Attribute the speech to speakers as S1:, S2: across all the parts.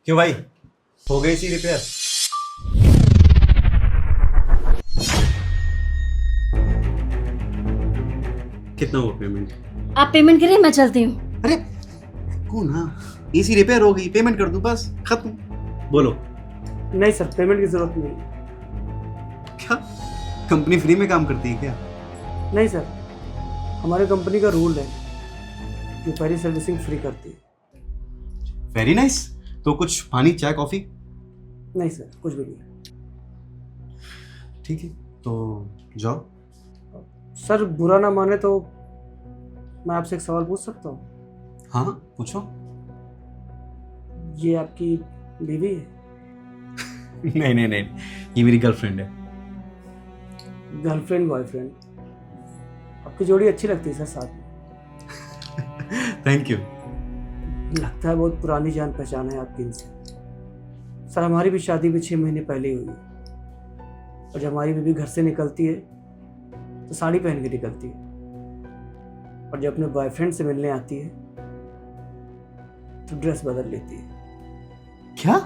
S1: क्यों भाई, हो गई सी रिपेयर? कितना हुआ पेमेंट?
S2: आप पेमेंट करिए, मैं चलती हूँ।
S1: अरे कौन? हाँ, एसी रिपेयर हो गई, पेमेंट कर दूं बस, खत्म। बोलो।
S3: नहीं सर, पेमेंट की जरूरत नहीं।
S1: क्या कंपनी फ्री में काम करती है क्या?
S3: नहीं सर, हमारे कंपनी का रूल है कि पहली सर्विसिंग फ्री करती है।
S1: Very nice. तो कुछ पानी, चाय, कॉफी?
S3: नहीं सर, कुछ भी नहीं।
S1: ठीक है, तो जाओ।
S3: सर बुरा ना माने तो मैं आपसे एक सवाल पूछ सकता हूँ?
S1: हाँ पूछो।
S3: ये आपकी बीवी है?
S1: नहीं नहीं नहीं, ये मेरी गर्लफ्रेंड है।
S3: गर्लफ्रेंड बॉयफ्रेंड, आपकी जोड़ी अच्छी लगती है सर साथ में।
S1: Thank you.
S3: लगता है बहुत पुरानी जान पहचान है आपकी इनसे। सर हमारी भी शादी भी 6 महीने पहले ही हुई है, और जब हमारी बीवी घर से निकलती है तो साड़ी पहन के निकलती है, और जब अपने बॉयफ्रेंड से मिलने आती है तो ड्रेस बदल लेती है।
S1: क्या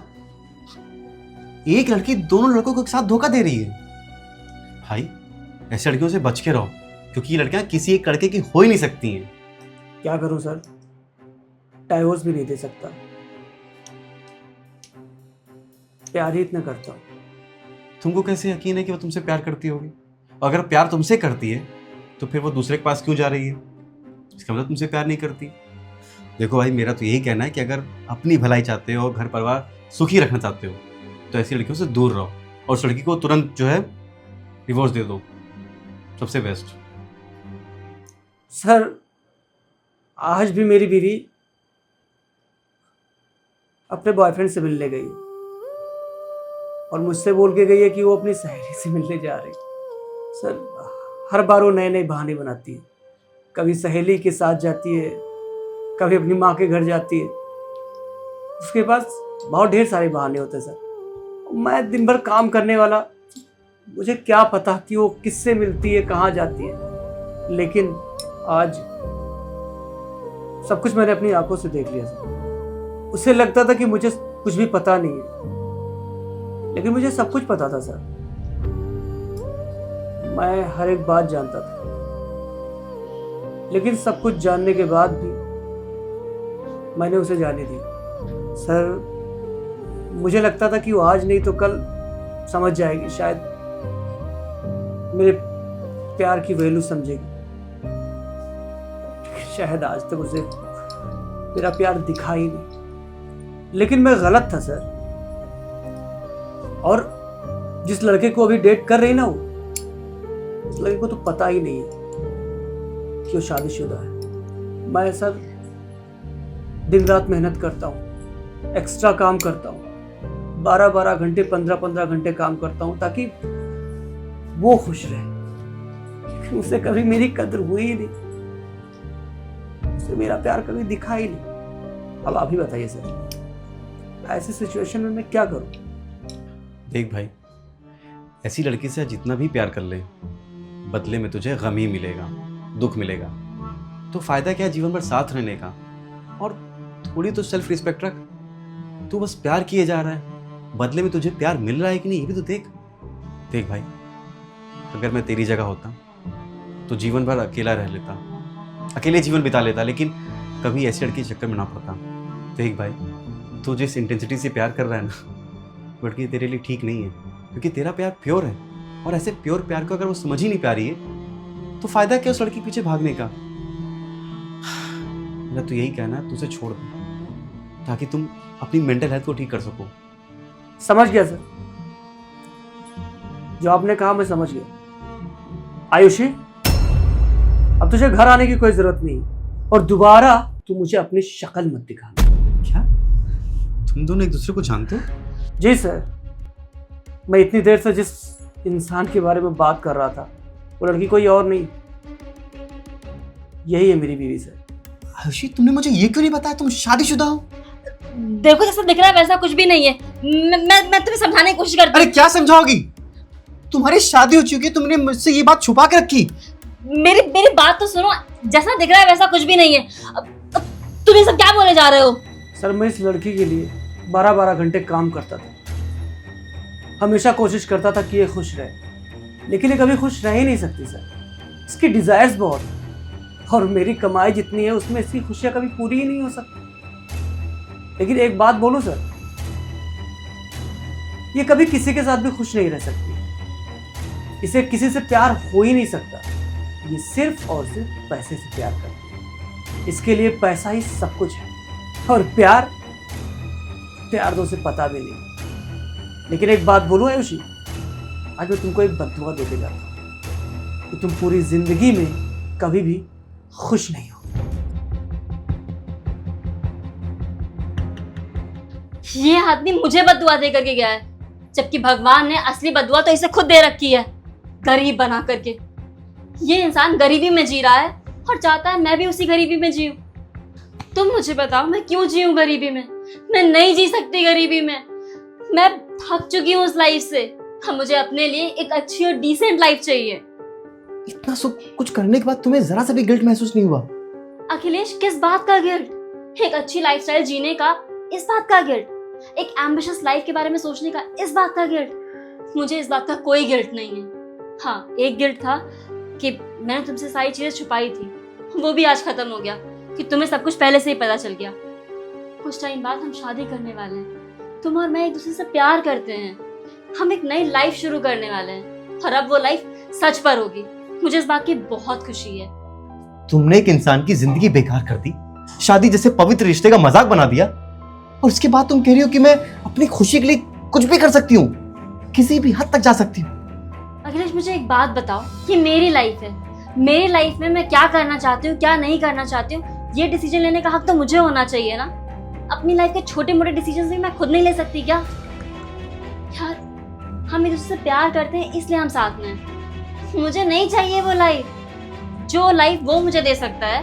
S1: एक लड़की दोनों लड़कों को एक साथ धोखा दे रही है? भाई ऐसे लड़कियों से बच के रहो, क्योंकि ये लड़कियां किसी एक लड़के की हो ही नहीं सकती हैं।
S3: क्या करूं सर, डाइवोर्स भी नहीं दे सकता, प्यार ही इतना करता हूं।
S1: तुमको कैसे यकीन है कि वो तुमसे प्यार करती होगी? अगर प्यार तुमसे करती है तो फिर वो दूसरे के पास क्यों जा रही है? इसका मतलब तुमसे प्यार नहीं करती। देखो भाई, मेरा तो यही कहना है कि अगर अपनी भलाई चाहते हो, घर परिवार सुखी रखना चाहते हो, तो ऐसी लड़कियों से दूर रहो, और उस लड़की को तुरंत जो है डिवोर्स दे दो, सबसे बेस्ट।
S3: सर आज भी मेरी बीवी अपने बॉयफ्रेंड से मिलने गई और मुझसे बोल के गई है कि वो अपनी सहेली से मिलने जा रही। सर हर बार वो नए नए बहाने बनाती है, कभी सहेली के साथ जाती है, कभी अपनी माँ के घर जाती है। उसके पास बहुत ढेर सारे बहाने होते हैं सर। मैं दिन भर काम करने वाला, मुझे क्या पता कि वो किससे मिलती है, कहाँ जाती है। लेकिन आज सब कुछ मैंने अपनी आंखों से देख लिया सर। उसे लगता था कि मुझे कुछ भी पता नहीं है, लेकिन मुझे सब कुछ पता था सर। मैं हर एक बात जानता था, लेकिन सब कुछ जानने के बाद भी मैंने उसे जाने दी। सर मुझे लगता था कि वो आज नहीं तो कल समझ जाएगी, शायद मेरे प्यार की वैल्यू समझेगी। शायद आज तक उसे मेरा प्यार दिखा ही नहीं, लेकिन मैं गलत था सर। और जिस लड़के को अभी डेट कर रही ना, वो उस लड़के को तो पता ही नहीं है कि वो शादीशुदा है। मैं सर दिन रात मेहनत करता हूँ, एक्स्ट्रा काम करता हूँ, 12-12 घंटे 15-15 घंटे काम करता हूँ ताकि वो खुश रहे। लेकिन उसे कभी मेरी कदर हुई ही नहीं, उसे मेरा प्यार कभी दिखा ही नहीं। अब आप ही बताइए सर, ऐसी सिचुएशन में मैं क्या करूं?
S1: देख भाई, ऐसी लड़की से जितना भी प्यार कर ले, बदले में तुझे गम ही मिलेगा, दुख मिलेगा। तो फायदा क्या है जीवन भर साथ रहने का? और थोड़ी तो सेल्फ रिस्पेक्ट रख। तू बस प्यार किए जा रहा है, बदले में तुझे प्यार मिल रहा है कि नहीं, ये भी तो देख। देख भाई, अगर मैं तेरी जगह होता तो जीवन भर अकेला रह लेता, अकेले जीवन बिता लेता, लेकिन कभी ऐसी लड़की के चक्कर में ना पड़ता। देख भाई, तू जिस इंटेंसिटी से प्यार कर रहा है ना, लड़की तेरे लिए ठीक नहीं है, क्योंकि तेरा प्यार प्योर है। और ऐसे प्योर प्यार को अगर वो समझ ही नहीं पा रही है, तो फायदा क्या उस लड़की के पीछे भागने का? मेरा तो यही कहना है, तुझे छोड़ दो, ताकि तुम अपनी मेंटल हेल्थ को ठीक कर सको।
S3: समझ गया सर, जो आपने कहा मैं समझ गया। आयुषी, अब तुझे घर आने की कोई जरूरत नहीं, और दोबारा तू मुझे अपनी शक्ल मत दिखाना।
S1: क्या तुम दोनों एक दूसरे को जानते हो?
S3: जी सर, मैं इतनी देर से जिस इंसान के बारे में बात कर रहा था, वो लड़की कोई और नहीं, यही है मेरी बीवी सर।
S1: आयुषी, तुमने मुझे ये क्यों नहीं बताया तुम शादीशुदा हो?
S2: देखो जैसा दिख रहा है वैसा कुछ भी नहीं है। मैं तुम्हें समझाने की कोशिश करती
S1: अरे क्या समझाओगी? तुम्हारी शादी हो चुकी है, तुमने मुझसे ये बात छुपा के रखी।
S2: हूँ। मेरी मेरी बात तो सुनो, जैसा दिख रहा है वैसा कुछ भी नहीं है। अब तुम ये सब क्या बोले जा रहे हो?
S3: सर मैं इस लड़की के लिए 12-12 घंटे काम करता था, हमेशा कोशिश करता था कि ये खुश रहे, लेकिन ये कभी खुश रह ही नहीं सकती सर। इसकी डिजायर्स बहुत है और मेरी कमाई जितनी है उसमें इसकी खुशियां कभी पूरी ही नहीं हो सकती। लेकिन एक बात बोलूं सर, ये कभी किसी के साथ भी खुश नहीं रह सकती, इसे किसी से प्यार हो ही नहीं सकता। ये सिर्फ और सिर्फ पैसे से प्यार करती है, इसके लिए पैसा ही सब कुछ है। और प्यार तो उसे पता भी नहीं। लेकिन एक बात बोलूं आयुषी, आज मैं तुमको एक बददुआ देके जाता हूं कि तुम पूरी जिंदगी में कभी भी खुश नहीं हो।
S2: ये आदमी मुझे बददुआ दे करके गया है, जबकि भगवान ने असली बददुआ तो इसे खुद दे रखी है, गरीब बना करके। ये इंसान गरीबी में जी रहा है और चाहता है मैं भी उसी गरीबी में जीऊं। तुम मुझे बताओ मैं क्यों जीऊं गरीबी में? मैं नहीं जी सकती गरीबी में। मैं थक चुकी हूँ उस लाइफ से। अब मुझे अपने लिए एक अच्छी और डिसेंट लाइफ चाहिए।
S4: इतना सब कुछ करने के बाद तुम्हें जरा सा भी गिल्ट महसूस नहीं हुआ?
S2: अखिलेश, किस बात का गिल्ट? एक अच्छी लाइफस्टाइल जीने का इस बात का गिल्ट, एक एम्बिशियस लाइफ के बारे में सोचने का इस बात का गिल्ट? मुझे इस बात का कोई गिल्ट नहीं है। हाँ, एक गिल्ट था कि मैंने तुमसे सारी चीजें छुपाई थी, वो भी आज खत्म हो गया कि तुम्हें सब कुछ पहले से ही पता चल गया। कुछ टाइम बाद हम शादी करने वाले हैं। तुम और मैं एक दूसरे से प्यार करते हैं। हम एक नई लाइफ शुरू करने वाले हैं और अब वो लाइफ सच पर होगी। मुझे इस बात की बहुत खुशी है।
S4: तुमने एक इंसान की जिंदगी बेकार कर दी, शादी जैसे पवित्र रिश्ते का मजाक बना दिया, और उसके बाद तुम कह रही हो कि मैं अपनी खुशी के लिए कुछ भी कर सकती हूँ, किसी भी हद तक जा सकती हूँ।
S2: अखिलेश, मुझे एक बात बताओ, ये मेरी लाइफ है। मेरी लाइफ में मैं क्या करना चाहती हूँ, क्या नहीं करना चाहती हूँ, ये डिसीजन लेने का हक तो मुझे होना चाहिए ना। अपनी लाइफ के छोटे मोटे डिसीजन भी मैं खुद नहीं ले सकती क्या? यार, हम एक दूसरे से प्यार करते हैं इसलिए हम साथ में हैं। मुझे नहीं चाहिए वो लाइफ। जो लाइफ वो मुझे दे सकता है,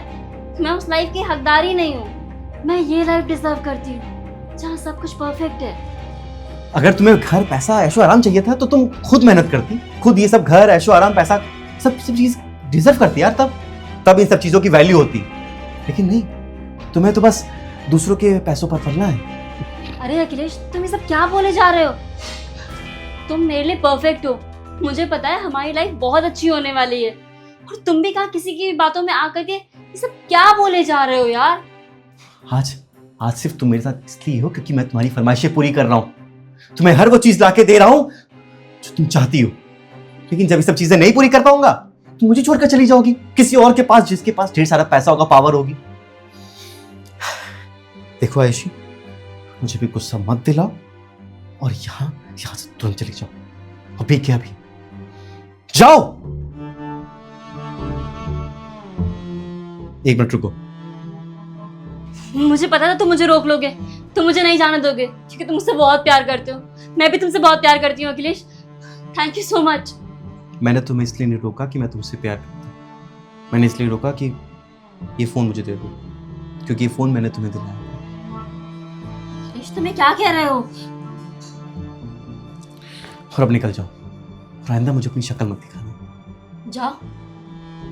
S2: मैं उस लाइफ की हकदार ही नहीं हूँ। मैं ये लाइफ डिजर्व करती हूँ जहाँ सब कुछ परफेक्ट है।
S4: अगर तुम्हें घर, पैसा, ऐशो आराम चाहिए था तो तुम खुद मेहनत करती, खुद ये सब घर, ऐशो आराम, पैसा, सब चीज डिजर्व करती यार। तब इन सब चीजों की वैल्यू होती। लेकिन नहीं, तुम्हें तो बस दूसरों के पैसों पर पलना है।
S2: अरे अखिलेश, तुम ये सब क्या बोले जा रहे हो? तुम मेरे लिए परफेक्ट हो। मुझे पता है हमारी लाइफ बहुत अच्छी होने वाली है, और तुम भी कहा किसी की बातों में आकर के ये सब क्या बोले जा रहे हो यार?
S4: आज सिर्फ तुम मेरे साथ इसलिए हो क्योंकि मैं तुम्हारी फरमाइशें पूरी कर रहा हूँ, तुम्हें हर वो चीज लाके दे रहा हूँ जो तुम चाहती हो। लेकिन जब ये सब चीजें नहीं पूरी कर पाऊंगा तो मुझे छोड़कर चली जाओगी किसी और के पास, जिसके पास ढेर सारा पैसा होगा, पावर होगी। देखो आयुषी, मुझे भी गुस्सा मत दिलाओ और यहाँ से तुरंत चली जाओ। अभी क्या, अभी जाओ। एक मिनट रुको।
S2: मुझे पता था तुम मुझे रोक लोगे, तुम मुझे नहीं जाने दोगे, क्योंकि तुम मुझसे बहुत प्यार करते हो। मैं भी तुमसे बहुत प्यार करती हूँ Akhilesh. Thank you so much.
S1: मैंने तुम्हें इसलिए नहीं रोका कि मैं तुमसे प्यार करता हूँ, मैंने इसलिए रोका कि ये फ़ोन मुझे दे दो, क्योंकि ये फ़ोन मैंने तुम्हें दिलाया।
S2: अखिलेश, तुम्हें क्या कह रहे हो?
S1: और अब निकल जाओ, आइंदा मुझे अपनी शक्ल मत दिखाना।
S2: जाओ?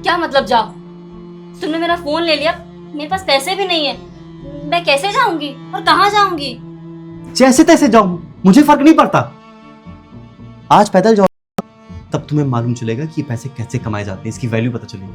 S2: क्या मतलब जाओ? तुमने मेरा फोन ले लिया, मेरे पास पैसे भी नहीं है, मैं कैसे जाऊंगी और कहाँ जाऊंगी?
S4: जैसे तैसे जाओ, मुझे फर्क नहीं पड़ता। आज पैदल जाओ, तब तुम्हें मालूम चलेगा कि ये पैसे कैसे कमाए जाते हैं, इसकी वैल्यू पता चलेगी।